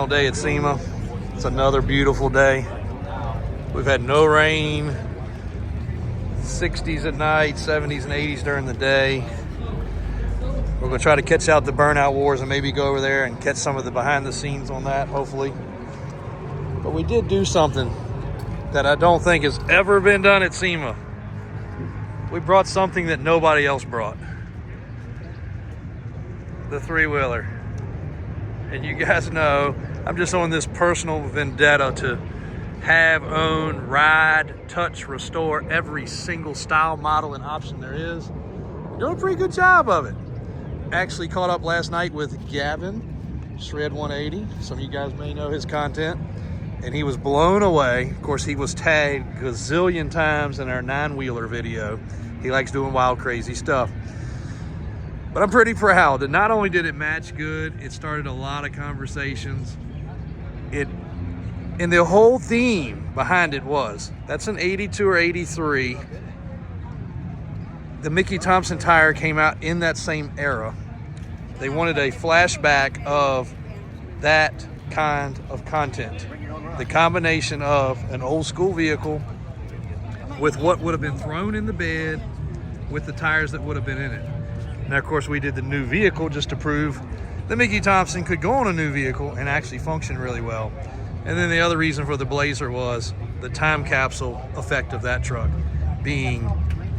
day at SEMA. It's another beautiful day. We've had no rain, 60s at night, 70s and 80s during the day. We're gonna try to catch out the Burnout Wars and maybe go over there and catch some of the behind the scenes on that, hopefully. But we did do something that I don't think has ever been done at SEMA. We brought something that nobody else brought. The three-wheeler. And you guys know, I'm just on this personal vendetta to have, own, ride, touch, restore every single style, model, and option there is. Doing a pretty good job of it. Actually caught up last night with Gavin Shred 180. Some of you guys may know his content. And he was blown away. Of course, he was tagged gazillion times in our 9-wheeler video. He likes doing wild, crazy stuff. But I'm pretty proud that not only did it match good, it started a lot of conversations. And the whole theme behind it was, that's an 82 or 83. The Mickey Thompson tire came out in that same era. They wanted a flashback of that kind of content. The combination of an old school vehicle with what would have been thrown in the bed with the tires that would have been in it. Now, of course, we did the new vehicle just to prove that Mickey Thompson could go on a new vehicle and actually function really well. And then the other reason for the Blazer was the time capsule effect of that truck being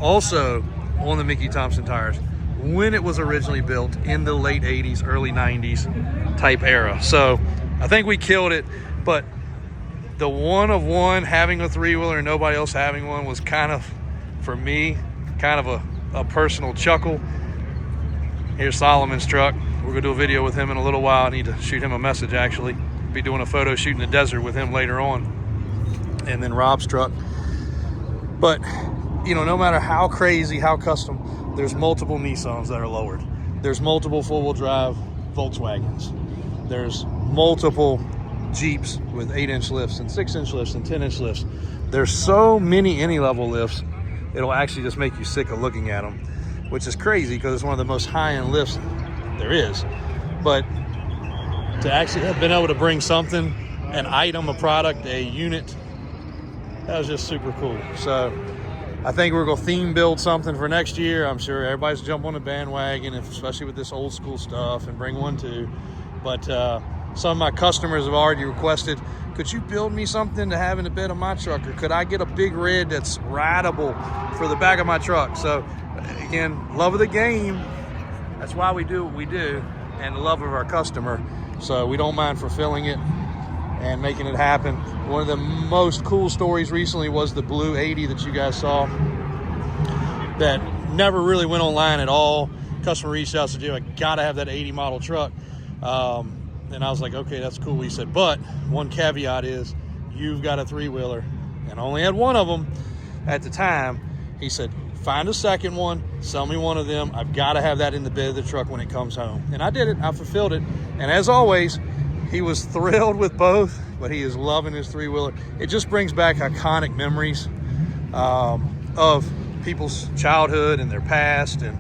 also on the Mickey Thompson tires when it was originally built in the late 80s, early 90s type era. So I think we killed it, but the one of one, having a three-wheeler and nobody else having one, was kind of, for me, kind of a personal chuckle. Here's Solomon's truck. We're gonna do a video with him in a little while. I need to shoot him a message, actually. Be doing a photo shoot in the desert with him later on. And then Rob's truck. But, you know, no matter how crazy, how custom, there's multiple Nissans that are lowered. There's multiple four-wheel drive Volkswagens. There's multiple Jeeps with 8-inch lifts and 6-inch lifts and 10-inch lifts. There's so many any-level lifts, it'll actually just make you sick of looking at them, which is crazy because it's one of the most high-end lifts there is. But to actually have been able to bring something, an item, a product, a unit, that was just super cool. So I think we're gonna theme build something for next year. I'm sure everybody's jump on the bandwagon, especially with this old school stuff, and bring one too. But some of my customers have already requested, could you build me something to have in the bed of my truck? Or could I get a big red that's rideable for the back of my truck? So again, love of the game. That's why we do what we do, and the love of our customer. So we don't mind fulfilling it and making it happen. One of the most cool stories recently was the blue 80 that you guys saw that never really went online at all. Customer reached out and said, I gotta have that 80 model truck. And I was like, okay, that's cool. He said, but one caveat is you've got a three-wheeler, and I only had one of them at the time. He said, find a second one, sell me one of them. I've got to have that in the bed of the truck when it comes home. And I did it. I fulfilled it. And as always, he was thrilled with both, but he is loving his three-wheeler. It just brings back iconic memories of people's childhood and their past, and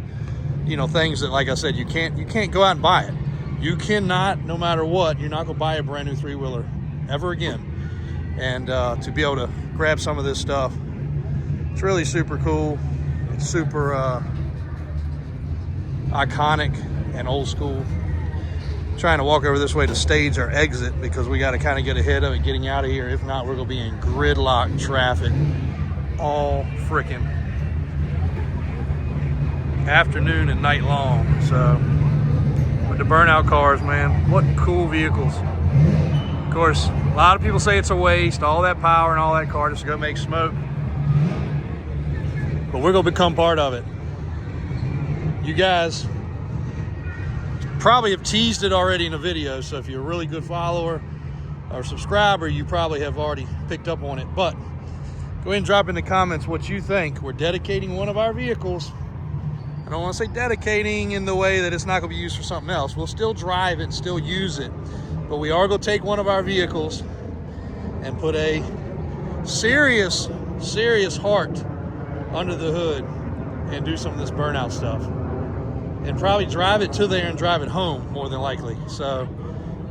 you know, things that, like I said, you can't go out and buy it. You cannot, no matter what, you're not going to buy a brand new three-wheeler ever again. And to be able to grab some of this stuff, it's really super cool. It's super iconic and old school. Trying to walk over this way to stage our exit because we got to kind of get ahead of it getting out of here. If not, we're going to be in gridlock traffic all freaking afternoon and night long. So the Burnout cars, man, what cool vehicles. Of course, a lot of people say it's a waste, all that power and all that car just to go make smoke, but we're gonna become part of it. You guys probably have teased it already in a video, so if you're a really good follower or subscriber, you probably have already picked up on it. But go ahead and drop in the comments what you think. We're dedicating one of our vehicles. I don't want to say dedicating in the way that it's not going to be used for something else. We'll still drive it and still use it. But we are going to take one of our vehicles and put a serious heart under the hood and do some of this Burnout stuff. And probably drive it to there and drive it home, more than likely. So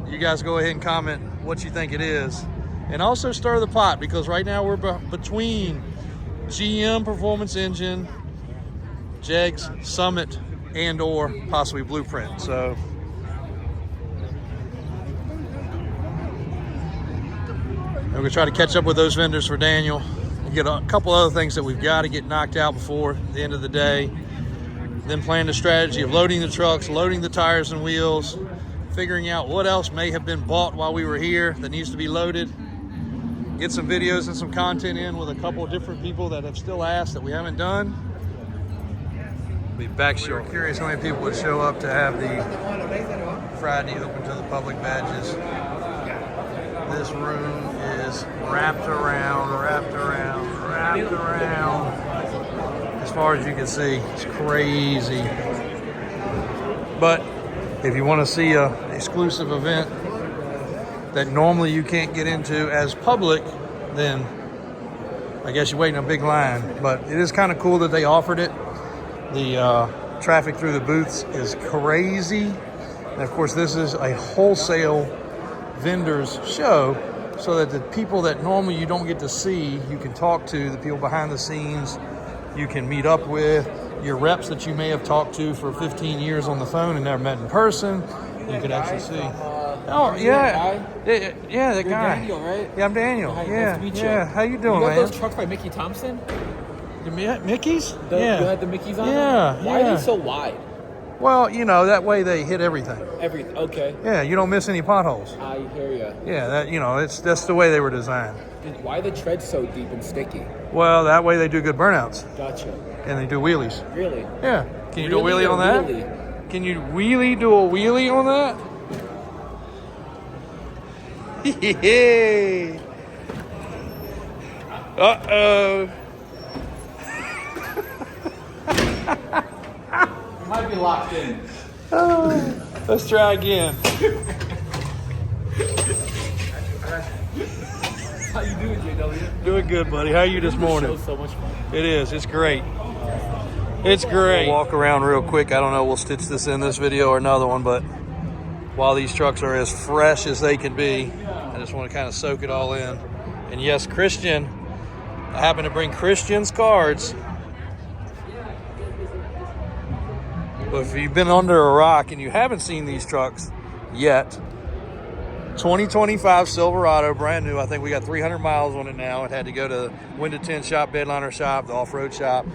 you guys go ahead and comment what you think it is. And also stir the pot, because right now we're between GM Performance Engine, JEGS Summit, and or possibly Blueprint. So I'm gonna try to catch up with those vendors for Daniel and get a couple other things that we've got to get knocked out before the end of the day. Then plan the strategy of loading the trucks, loading the tires and wheels, figuring out what else may have been bought while we were here that needs to be loaded. Get some videos and some content in with a couple of different people that have still asked that we haven't done. Be back shortly. We were curious how many people would show up to have the Friday open to the public badges. This room is wrapped around. As far as you can see, it's crazy. But if you want to see an exclusive event that normally you can't get into as public, then I guess you're waiting a big line. But it is kind of cool that they offered it. The traffic through the booths is crazy. And of course, this is a wholesale vendors show, so that the people that normally you don't get to see, you can talk to, the people behind the scenes, you can meet up with, your reps that you may have talked to for 15 years on the phone and never met in person, you can actually see. Oh, yeah. Yeah, that guy. Daniel, right? Yeah, I'm Daniel. Hi, yeah, nice to meet you. Yeah, how you doing, you got man? those trucks by Mickey Thompson? The Mickeys? You had the Mickeys on Yeah, them? Why are they so wide? Well, you know, that way they hit everything. Okay. Yeah, you don't miss any potholes. I hear you. Yeah, that, you know, that's the way they were designed. Why are the treads so deep and sticky? Well, that way they do good burnouts. Gotcha. And they do wheelies. Really? Yeah. Can you do a wheelie on that? Wheelie? Can you really do a wheelie on that? Yeah. Uh-oh. Might be locked in. Oh, let's try again. How you doing, JW? Doing good, buddy. How are you this morning? This show's so much fun. It is. It's great. It's great. We'll walk around real quick. I don't know. We'll stitch this in this video or another one, but while these trucks are as fresh as they can be, I just want to kind of soak it all in. And yes, Christian. I happen to bring Christian's cards. But if you've been under a rock and you haven't seen these trucks yet, 2025 Silverado, brand new. I think we got 300 miles on it now. It had to go to the Window 10 shop, Bedliner shop, the off-road shop.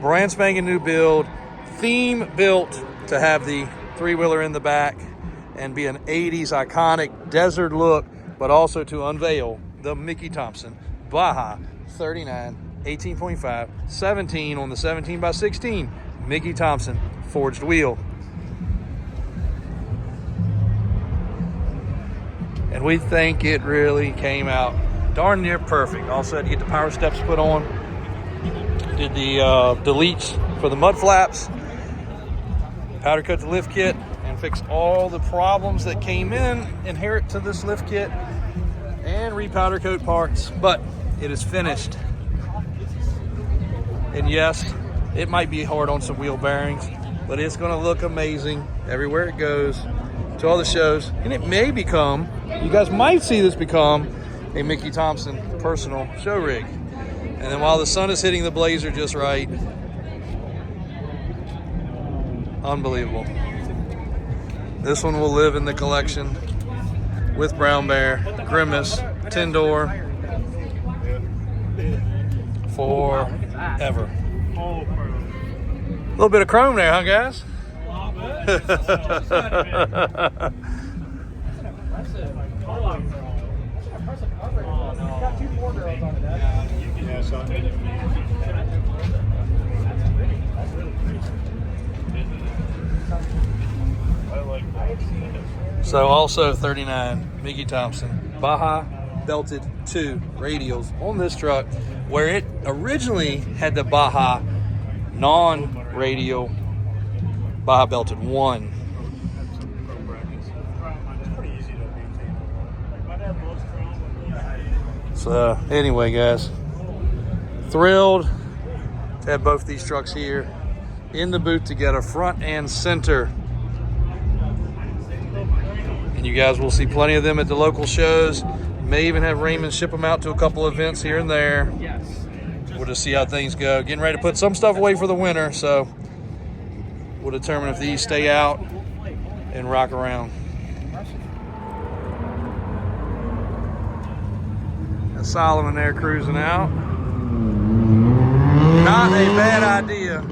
Brand spanking new build, theme built to have the three-wheeler in the back and be an 80s iconic desert look, but also to unveil the Mickey Thompson Baja 39, 18.5, 17 on the 17x16 Mickey Thompson forged wheel. And we think it really came out darn near perfect. Also had to get the power steps put on. Did the deletes for the mud flaps. Powder coat the lift kit and fixed all the problems that came inherent to this lift kit. And repowder coat parts. But it is finished. And yes, it might be hard on some wheel bearings, but it's going to look amazing everywhere it goes, to all the shows. And it may become, you guys might see this become a Mickey Thompson personal show rig. And then while the sun is hitting the blazer just right, unbelievable. This one will live in the collection with Brown Bear, Grimace, Tindor, forever. A little bit of chrome there, huh, guys? So also 39 Mickey Thompson Baja belted 2 radials on this truck, where it originally had the Baja non-radial Baja belted 1. So anyway, guys, thrilled to have both these trucks here in the booth together, front and center. And you guys will see plenty of them at the local shows. May even have Raymond ship them out to a couple events here and there. We'll just see how things go. Getting ready to put some stuff away for the winter, so we'll determine if these stay out and rock around. Got Solomon there cruising out. Not a bad idea.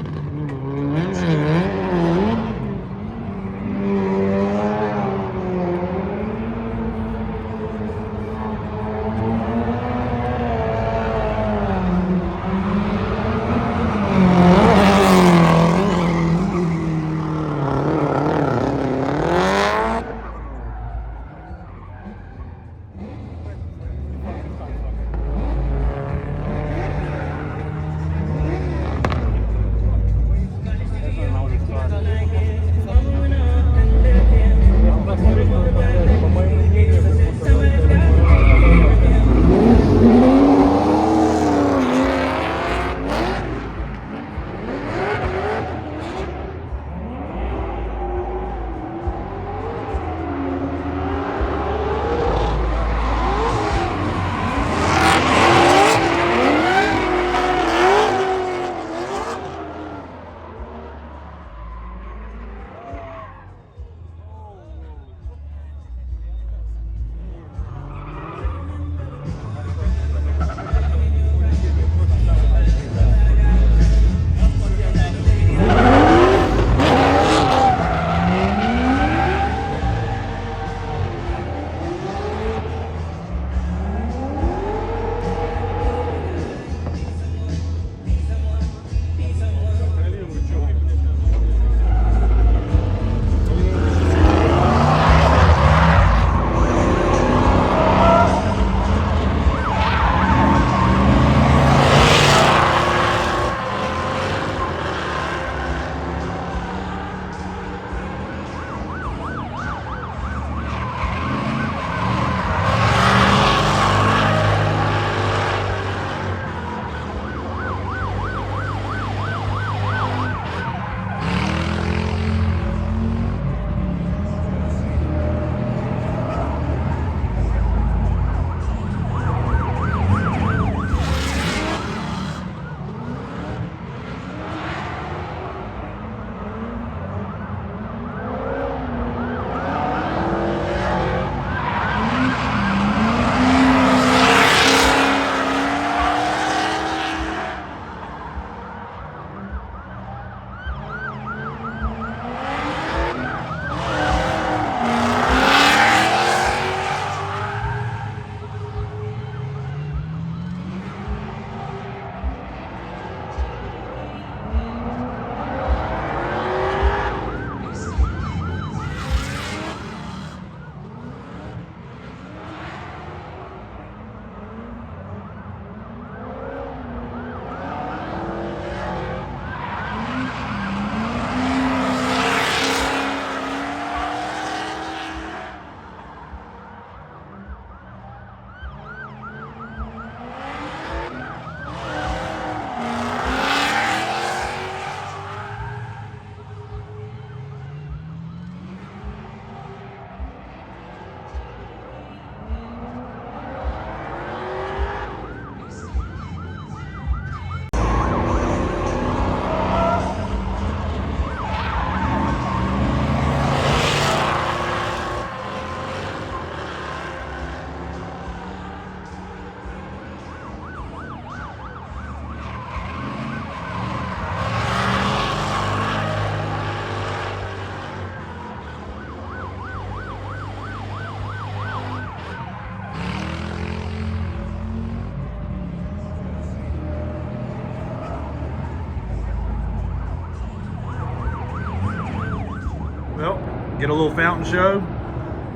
Well, get a little fountain show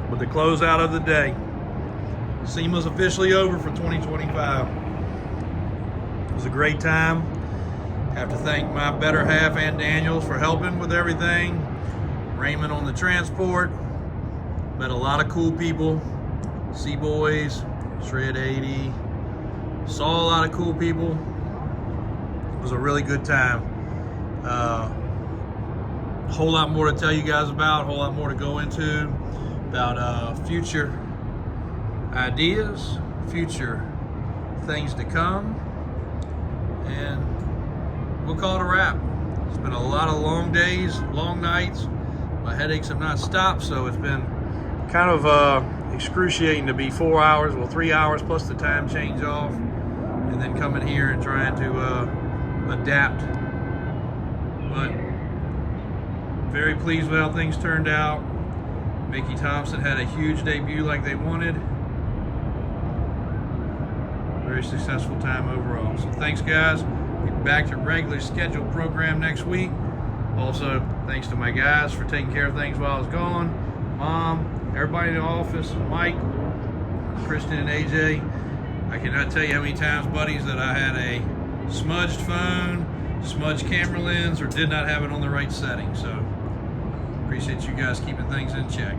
with the closeout of the day. SEMA's officially over for 2025. It was a great time. Have to thank my better half and Daniels for helping with everything. Raymond on the transport. Met a lot of cool people. C-Boys, Shred 80. Saw a lot of cool people. It was a really good time. A whole lot more to tell you guys about, a whole lot more to go into. about future ideas, future things to come, and we'll call it a wrap. It's been a lot of long days, long nights. My headaches have not stopped, so it's been kind of excruciating to be 4 hours, well 3 hours plus the time change off, and then coming here and trying to adapt. But very pleased with how things turned out. Mickey Thompson had a huge debut like they wanted. Very successful time overall. So thanks guys. We'll be back to regular scheduled program next week. Also, thanks to my guys for taking care of things while I was gone. Mom, everybody in the office, Mike, Kristen and AJ. I cannot tell you how many times, buddies, that I had a smudged phone, smudged camera lens, or did not have it on the right setting. So appreciate you guys keeping things in check.